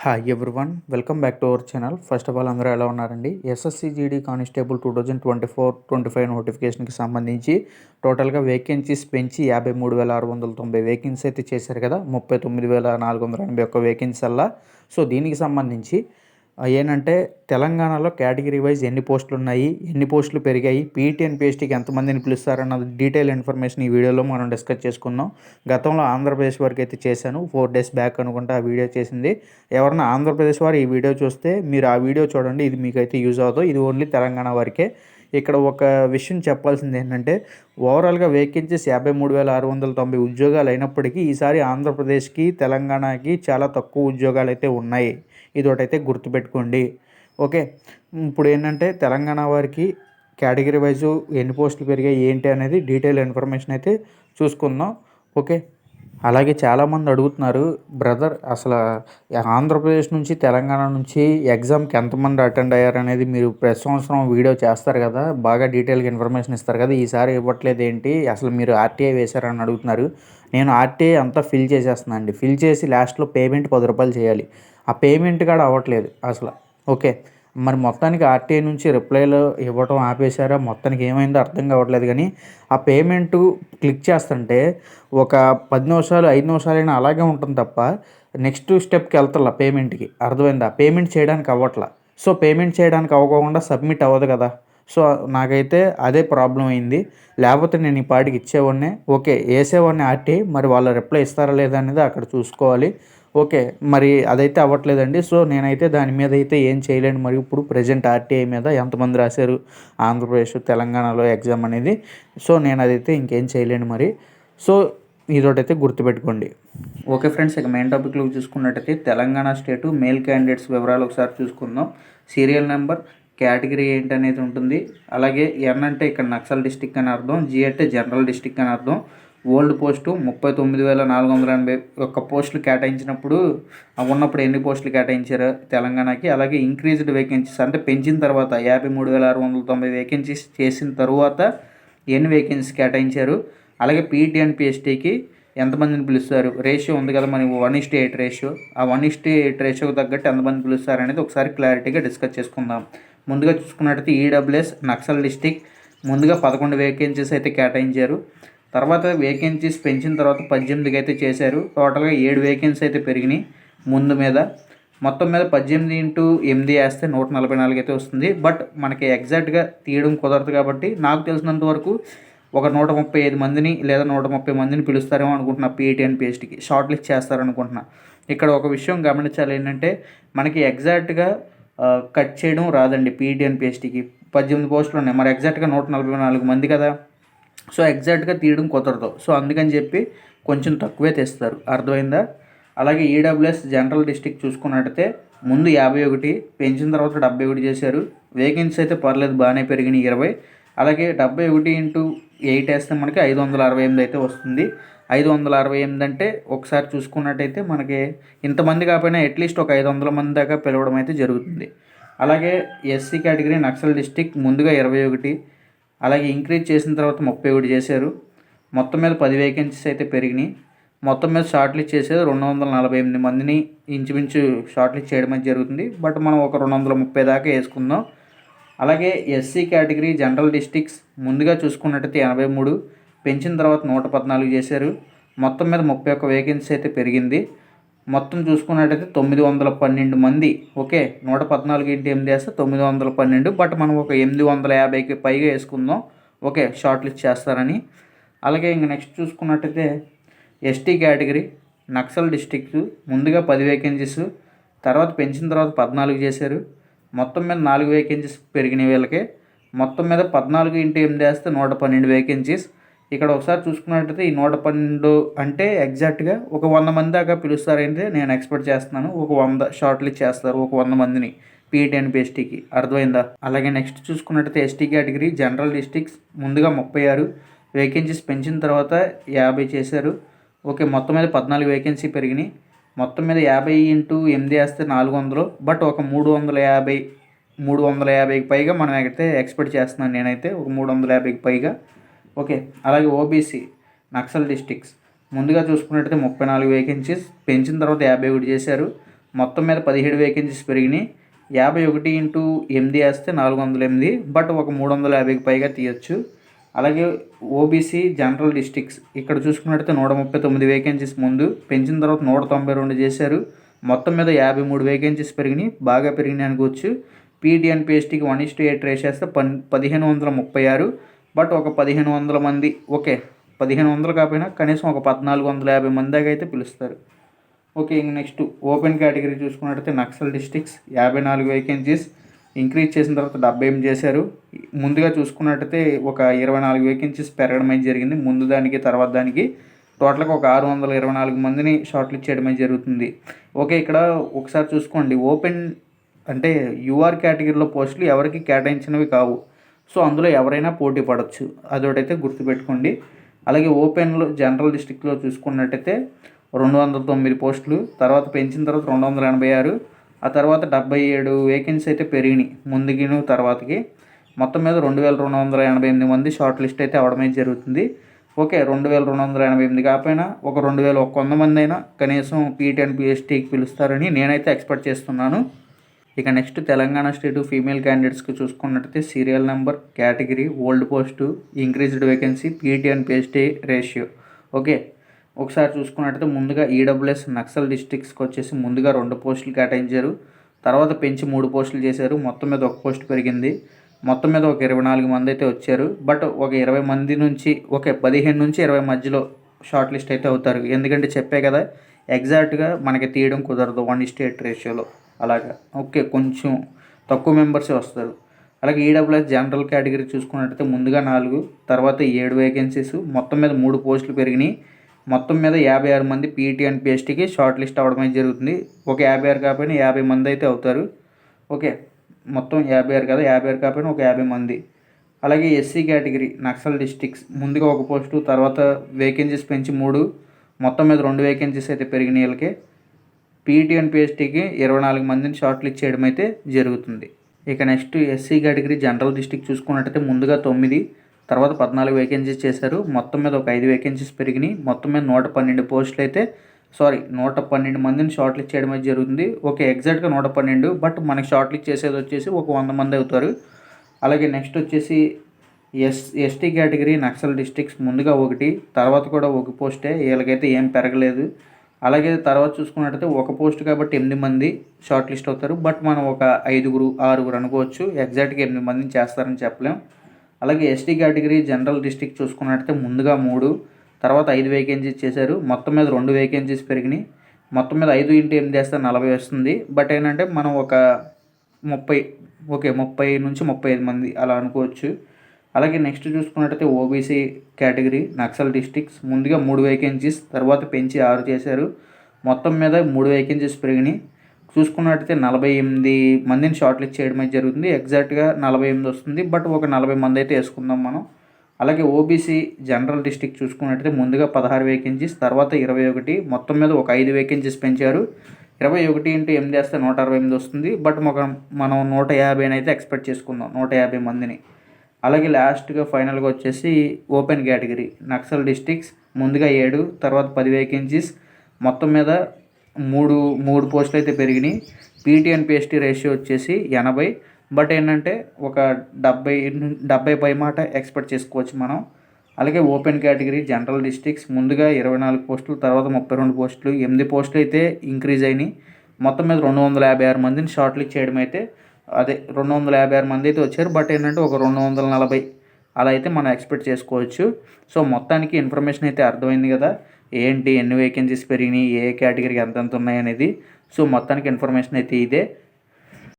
Hi everyone, welcome back to our channel. First of all అందరూ ఎలా ఉన్నారండి? SSC GD constable 2024-25 నోటిఫికేషన్కి సంబంధించి టోటల్గా వేకెన్సీస్ పెంచి 53,690 వేకెన్సీ అయితే చేశారు కదా. 39,481 వేకెన్సీ అలా. సో దీనికి సంబంధించి ఏంటంటే తెలంగాణలో కేటగిరీ వైజ్ ఎన్ని పోస్టులు ఉన్నాయి, ఎన్ని పోస్టులు పెరిగాయి, పీటీ అండ్ పిఎస్టీకి ఎంతమందిని పిలుస్తారన్న డీటెయిల్ ఇన్ఫర్మేషన్ ఈ వీడియోలో మనం డిస్కస్ చేసుకుందాం. గతంలో ఆంధ్రప్రదేశ్ వరకు అయితే చేశాను, 4 days బ్యాక్ అనుకుంటా ఆ వీడియో చేసింది. ఎవరైనా ఆంధ్రప్రదేశ్ వారు ఈ వీడియో చూస్తే మీరు ఆ వీడియో చూడండి, ఇది మీకు అయితే యూజ్ అవుతుంది. ఇది ఓన్లీ తెలంగాణ వరకే. ఇక్కడ ఒక విషయం చెప్పాల్సింది ఏంటంటే ఓవరాల్గా వేకెన్సీస్ 53,690 ఉద్యోగాలు అయినప్పటికీ ఈసారి ఆంధ్రప్రదేశ్కి తెలంగాణకి చాలా తక్కువ ఉద్యోగాలు అయితే ఉన్నాయి. ఇదొకటైతే గుర్తుపెట్టుకోండి. ఓకే, ఇప్పుడు ఏంటంటే తెలంగాణ వారికి కేటగిరీ వైజు ఎన్ని పోస్టులు పెరిగాయి ఏంటి అనేది డీటెయిల్ ఇన్ఫర్మేషన్ అయితే చూసుకుందాం. ఓకే, అలాగే చాలామంది అడుగుతున్నారు, బ్రదర్ అసలు ఆంధ్రప్రదేశ్ నుంచి తెలంగాణ నుంచి ఎగ్జామ్కి ఎంతమంది అటెండ్ అయ్యారు అనేది మీరు ప్రతి సంవత్సరం వీడియో చేస్తారు కదా, బాగా డీటెయిల్గా ఇన్ఫర్మేషన్ ఇస్తారు కదా, ఈసారి ఇవ్వట్లేదు ఏంటి, అసలు మీరు ఆర్టీఐ వేశారని అడుగుతున్నారు. నేను ఆర్టీఐ అంతా ఫిల్ చేసేస్తున్నాను అండి. ఫిల్ చేసి లాస్ట్లో పేమెంట్ 10 రూపాయలు చేయాలి. ఆ పేమెంట్ కూడా అవ్వట్లేదు అసలు. ఓకే, మరి మొత్తానికి ఆర్టీఐ నుంచి రిప్లైలు ఇవ్వటం ఆపేశారా, మొత్తానికి ఏమైందో అర్థం కావట్లేదు. కానీ ఆ పేమెంటు క్లిక్ చేస్తుంటే ఒక 10 నిమిషాలు 5 నిమిషాలైనా అలాగే ఉంటుంది తప్ప నెక్స్ట్ స్టెప్కి వెళ్తల్లా పేమెంట్కి. అర్థమైందా? పేమెంట్ చేయడానికి అవ్వట్లా. సో పేమెంట్ చేయడానికి అవ్వకుండా సబ్మిట్ అవ్వదు కదా. సో నాకైతే అదే ప్రాబ్లం అయింది. లేకపోతే నేను ఈ పాటికి ఇచ్చేవాడినే. Okay, వేసేవాడిని RTI. మరి వాళ్ళ రిప్లై ఇస్తారా లేదా అనేది అక్కడ చూసుకోవాలి. ఓకే, మరి అదైతే అవ్వట్లేదండి. సో నేనైతే దాని మీద అయితే ఏం చేయలేను. మరి ఇప్పుడు ప్రజెంట్ ఆర్టీఐ మీద ఎంతమంది రాశారు ఆంధ్రప్రదేశ్ తెలంగాణలో ఎగ్జామ్ అనేది. సో నేను అదైతే ఇంకేం చేయలేను మరి. సో ఇదొకటైతే గుర్తుపెట్టుకోండి. ఓకే ఫ్రెండ్స్, ఇక మెయిన్ టాపిక్లో చూసుకున్నట్టయితే తెలంగాణ స్టేటు మేల్ క్యాండిడేట్స్ వివరాలు ఒకసారి చూసుకుందాం. సీరియల్ నెంబర్, కేటగిరీ ఏంటి అనేది ఉంటుంది. అలాగే ఎన్ అంటే ఇక్కడ నక్సల్ డిస్టిక్ అని అర్థం, జీ అంటే జనరల్ డిస్టిక్ అని అర్థం. ఓల్డ్ పోస్టు 39,481 పోస్టులు కేటాయించినప్పుడు ఉన్నప్పుడు ఎన్ని పోస్టులు కేటాయించారు తెలంగాణకి. అలాగే ఇంక్రీజ్డ్ వేకెన్సీస్ అంటే పెంచిన తర్వాత 53,690 వేకెన్సీస్ చేసిన తర్వాత ఎన్ని వేకెన్సీస్ కేటాయించారు. అలాగే పీటీ అండ్ పిఎస్టీకి ఎంతమందిని పిలుస్తారు, రేషియో ఉంది కదా మనకి 1:8 రేషియో. ఆ 1:8 రేషియోకి తగ్గట్టు ఎంతమంది పిలుస్తారు అనేది ఒకసారి క్లారిటీగా డిస్కస్ చేసుకుందాం. ముందుగా చూసుకున్నట్టయితే ఈడబ్ల్యూఎస్ నక్సల్ డిస్టిక్ ముందుగా 11 వేకెన్సీస్ అయితే కేటాయించారు. తర్వాత వేకెన్సీస్ పెంచిన తర్వాత 18కి అయితే చేశారు. టోటల్గా 7 వేకెన్సీ అయితే పెరిగినాయి ముందు మీద. మొత్తం మీద 18 × 8 వేస్తే 144 అయితే వస్తుంది. బట్ మనకి ఎగ్జాక్ట్గా తీయడం కుదరదు కాబట్టి నాకు తెలిసినంత వరకు ఒక 135 మందిని లేదా 130 మందిని పిలుస్తారేమో అనుకుంటున్నా. పీఈటీ అండ్ పిఎస్టీకి షార్ట్ లిస్ట్ చేస్తారనుకుంటున్నా. ఇక్కడ ఒక విషయం గమనించాలి ఏంటంటే మనకి ఎగ్జాక్ట్గా కట్ చేయడం రాదండి. పీఈటీ అండ్ పిఎస్టీకి 18 పోస్టులు ఉన్నాయి, మరి ఎగ్జాక్ట్గా 144 మంది కదా. సో ఎగ్జాక్ట్గా తీయడం కుదరదు. సో అందుకని చెప్పి కొంచెం తక్కువే తెస్తారు. అర్థమైందా? అలాగే ఈడబ్ల్యూఎస్ జనరల్ డిస్టిక్ చూసుకున్నట్టయితే ముందు 51 పెంచిన తర్వాత 71 చేశారు. వేకెన్సీ అయితే పర్లేదు, బాగానే పెరిగినాయి 20. అలాగే 71 × 8 వేస్తే మనకి 568 అయితే వస్తుంది. 568 అంటే ఒకసారి చూసుకున్నట్టయితే మనకి ఇంతమంది కాకపోయినా అట్లీస్ట్ ఒక 500 మంది దాకా పిలవడం అయితే జరుగుతుంది. అలాగే ఎస్సీ కేటగిరీ నక్సల్ డిస్టిక్ ముందుగా 21, అలాగే ఇంక్రీజ్ చేసిన తర్వాత 31 చేశారు. మొత్తం మీద 10 వేకెన్సీస్ అయితే పెరిగినాయి. మొత్తం మీద షార్ట్ లిస్ట్ చేసేది 248 మందిని ఇంచుమించు షార్ట్ లిస్ట్ చేయడం అయితే జరుగుతుంది. బట్ మనం ఒక 230 దాకా వేసుకుందాం. అలాగే ఎస్సీ కేటగిరీ జనరల్ డిస్టిక్స్ ముందుగా చూసుకున్నట్టయితే 83 పెంచిన తర్వాత 114 చేశారు. మొత్తం మీద 31 వేకెన్సీ అయితే పెరిగింది. మొత్తం చూసుకున్నట్టయితే 912 మంది. ఓకే, 114 × 8 వేస్తే 912. బట్ మనం ఒక 850కి పైగా వేసుకుందాం. ఓకే, షార్ట్ లిస్ట్ చేస్తారని. అలాగే ఇంక నెక్స్ట్ చూసుకున్నట్టయితే ఎస్టీ కేటగిరీ నక్సల్ డిస్ట్రిక్ట్స్ ముందుగా 10 వేకెన్సీస్, తర్వాత పెంచిన తర్వాత 14 చేశారు. మొత్తం మీద 4 వేకెన్సీస్ పెరిగినాయి వీళ్ళకి. మొత్తం మీద 14 × 8 వేస్తే 112 వేకెన్సీస్. ఇక్కడ ఒకసారి చూసుకున్నట్టయితే ఈ 112 అంటే ఎగ్జాక్ట్గా ఒక 100 మంది దాకా పిలుస్తారంటే నేను ఎక్స్పెక్ట్ చేస్తున్నాను. ఒక 100 షార్ట్ లిస్ట్ చేస్తారు, ఒక 100 మందిని పీటీ అండ్ పిఎస్టీకి. అర్థమైందా? అలాగే నెక్స్ట్ చూసుకున్నట్టయితే ఎస్టీ కేటగిరీ జనరల్ డిస్ట్రిక్ట్స్ ముందుగా 36 వేకెన్సీస్ పెంచిన తర్వాత 50 చేశారు. ఓకే, మొత్తం మీద 14 వేకెన్సీ పెరిగినాయి. మొత్తం మీద 50 × 8 వేస్తే 400. బట్ ఒక 350కి పైగా మనం అయితే ఎక్స్పెక్ట్ చేస్తున్నాను నేనైతే, ఒక 350కి పైగా. ఓకే, అలాగే ఓబీసీ నక్సల్ డిస్ట్రిక్ట్స్ ముందుగా చూసుకున్నట్టయితే 34 వేకెన్సీస్ పెంచిన తర్వాత 51 చేశారు. మొత్తం మీద 17 వేకెన్సీస్ పెరిగినాయి. 51/8 వేస్తే 408, బట్ ఒక 350కి పైగా తీయచ్చు. అలాగే ఓబీసీ జనరల్ డిస్ట్రిక్ట్స్ ఇక్కడ చూసుకున్నట్టయితే 139 వేకెన్సీస్ ముందు పెంచిన తర్వాత 192 చేశారు. మొత్తం మీద 53 వేకెన్సీస్ పెరిగినాయి, బాగా పెరిగినాయి అనుకోవచ్చు. పీటీఎన్పీఎస్టీకి 1:8 రేషేస్తే 1536, బట్ ఒక 1500 మంది, ఓకే 1500 కాకపోయినా కనీసం ఒక 1450 మంది దాకా అయితే పిలుస్తారు. ఓకే, ఇంక నెక్స్ట్ ఓపెన్ కేటగిరీ చూసుకున్నట్టయితే నక్సల్ డిస్ట్రిక్ట్స్ 54 వేకెన్సీస్ ఇంక్రీజ్ చేసిన తర్వాత 78 చేశారు. ముందుగా చూసుకున్నట్టయితే ఒక 24 వేకెన్సీస్ పెరగడం అయితే జరిగింది. ముందు దానికి తర్వాత దానికి టోటల్గా ఒక 624 మందిని షార్ట్ లిస్ట్ చేయడం అయితే జరుగుతుంది. ఓకే, ఇక్కడ ఒకసారి చూసుకోండి, ఓపెన్ అంటే యూఆర్ కేటగిరీలో పోస్టులు ఎవరికి కేటాయించినవి కావు. సో అందులో ఎవరైనా పోటీ పడవచ్చు, అదొకటైతే గుర్తుపెట్టుకోండి. అలాగే ఓపెన్లో జనరల్ డిస్ట్రిక్ట్లో చూసుకున్నట్టయితే 209 పోస్టులు, తర్వాత పెంచిన తర్వాత 286, ఆ తర్వాత 77 వేకెన్సీ అయితే పెరిగినాయి ముందుకిను తర్వాతకి. మొత్తం మీద 2288 మంది షార్ట్ లిస్ట్ అయితే అవడమే జరుగుతుంది. ఓకే, 2288 కాకపోయినా ఒక 2100 మంది అయినా కనీసం పీటీఎన్పీఎస్టీకి పిలుస్తారని నేనైతే ఎక్స్పెక్ట్ చేస్తున్నాను. ఇక నెక్స్ట్ తెలంగాణ స్టేటు ఫీమేల్ క్యాండిడేట్స్కి చూసుకున్నట్టయితే serial number, category, old post, increased vacancy, పీటీఎన్పీఎస్టీ రేషియో. ఓకే, ఒకసారి చూసుకున్నట్టయితే ముందుగా ఈడబ్ల్యూఎస్ నక్సల్ డిస్ట్రిక్ట్స్కి వచ్చేసి ముందుగా 2 పోస్టులు కేటాయించారు. తర్వాత పెంచి 3 పోస్టులు చేశారు. మొత్తం మీద 1 పోస్ట్ పెరిగింది. మొత్తం మీద ఒక 24 మంది అయితే వచ్చారు. బట్ ఒక 20 మంది నుంచి 15 నుంచి 20 మధ్యలో షార్ట్ లిస్ట్ అయితే అవుతారు. ఎందుకంటే చెప్పే కదా, ఎగ్జాక్ట్గా మనకి తీయడం కుదరదు 1:8 రేషియోలో అలాగా. ఓకే, కొంచెం తక్కువ మెంబర్సే వస్తారు. అలాగే ఈడబ్ల్యూఎస్ జనరల్ కేటగిరీ చూసుకున్నట్టయితే ముందుగా 4, తర్వాత 7 వేకెన్సీస్, మొత్తం మీద 3 పోస్టులు పెరిగినాయి. మొత్తం మీద 56 మంది పీటీఎన్పీఎస్టీకి షార్ట్ లిస్ట్ అవ్వడం జరుగుతుంది. ఒక 56 కాకపోయినా 50 మంది అయితే అవుతారు. ఓకే, మొత్తం 56 కదా, 56 కాకపోయినా ఒక 50 మంది. అలాగే ఎస్సీ కేటగిరీ నక్సల్ డిస్ట్రిక్ట్స్ ముందుగా 1 పోస్టు, తర్వాత వేకెన్సీస్ పెంచి 3, మొత్తం మీద 2 వేకెన్సీస్ అయితే పెరిగినాయి. వీళ్ళకి పీటీఎన్పీఎస్టీకి 24 మందిని షార్ట్ లిస్ట్ చేయడం అయితే జరుగుతుంది. ఇక next SC category general district చూసుకున్నట్టయితే ముందుగా 9, తర్వాత 14 వేకెన్సీస్ చేశారు. మొత్తం మీద ఒక 5 వేకెన్సీస్ పెరిగినాయి. మొత్తం మీద 112 పోస్టులు అయితే 112 మందిని షార్ట్ లిస్ట్ చేయడం అయితే జరుగుతుంది. ఓకే, ఎగ్జాక్ట్గా 112, బట్ మనకి షార్ట్ లిస్ట్ చేసేది వచ్చేసి ఒక 100 మంది అవుతారు. అలాగే నెక్స్ట్ వచ్చేసి ఎస్టీ కేటగిరీ నక్సల్ డిస్ట్రిక్ట్స్ ముందుగా 1, తర్వాత కూడా 1 పోస్టే, వీళ్ళకైతే ఏం పెరగలేదు. అలాగే తర్వాత చూసుకున్నట్టయితే 1 పోస్ట్ కాబట్టి 8 మంది షార్ట్ లిస్ట్ అవుతారు. బట్ మనం ఒక 5, 6 అనుకోవచ్చు, ఎగ్జాక్ట్గా 8 మందిని చేస్తారని చెప్పలేం. అలాగే ఎస్టీ కేటగిరీ జనరల్ డిస్ట్రిక్ట్ చూసుకున్నట్టయితే ముందుగా 3, తర్వాత 5 వేకెన్సీస్ చేశారు. మొత్తం మీద 2 వేకెన్సీస్ పెరిగినాయి. మొత్తం మీద 5x8 చేస్తే 40 వస్తుంది. బట్ ఏంటంటే మనం ఒక 30 నుంచి 35 మంది అలా అనుకోవచ్చు. అలాగే నెక్స్ట్ చూసుకున్నట్టయితే ఓబీసీ కేటగిరీ నక్సల్ డిస్ట్రిక్ట్స్ ముందుగా 3 వేకెన్సీస్, తర్వాత పెంచి 6 చేశారు. మొత్తం మీద 3 వేకెన్సీస్ పెరిగినాయి. చూసుకున్నట్టయితే 48 మందిని షార్ట్ లిస్ట్ చేయడం అయితే జరుగుతుంది. ఎగ్జాక్ట్గా 48 వస్తుంది, బట్ ఒక 40 మంది అయితే వేసుకుందాం మనం. అలాగే ఓబీసీ జనరల్ డిస్ట్రిక్ట్ చూసుకున్నట్టయితే ముందుగా 16 వేకెన్సీస్, తర్వాత 21, మొత్తం మీద ఒక 5 వేకెన్సీస్ పెంచారు. 21x8 చేస్తే 168 వస్తుంది, బట్ మనం 150 అయితే ఎక్స్పెక్ట్ చేసుకుందాం, 150 మందిని. అలాగే లాస్ట్గా ఫైనల్గా వచ్చేసి ఓపెన్ కేటగిరీ నక్సల్ డిస్ట్రిక్ట్స్ ముందుగా 7, తర్వాత 10 వేకెన్సీస్, మొత్తం మీద 3 పోస్టులు అయితే పెరిగినాయి. పీటీఎన్పీఎస్టీ రేషియో వచ్చేసి 80, బట్ ఏంటంటే ఒక 70 పై మాట ఎక్స్పెక్ట్ చేసుకోవచ్చు మనం. అలాగే ఓపెన్ కేటగిరీ జనరల్ డిస్ట్రిక్ట్స్ ముందుగా 24 పోస్టులు, తర్వాత 32 పోస్టులు, 8 పోస్టులు అయితే ఇంక్రీజ్ అయినాయి. మొత్తం మీద 256 మందిని షార్ట్ లిస్ట్ చేయడం అయితే 256 మంది అయితే వచ్చారు. బట్ ఏంటంటే ఒక 240 అలా అయితే మనం ఎక్స్పెక్ట్ చేసుకోవచ్చు. సో మొత్తానికి ఇన్ఫర్మేషన్ అయితే అర్థమైంది కదా, ఏంటి ఎన్ని వేకెన్సీస్ పెరిగినాయి, ఏ కేటగిరీకి ఎంతెంత ఉన్నాయి అనేది. సో మొత్తానికి ఇన్ఫర్మేషన్ అయితే ఇదే.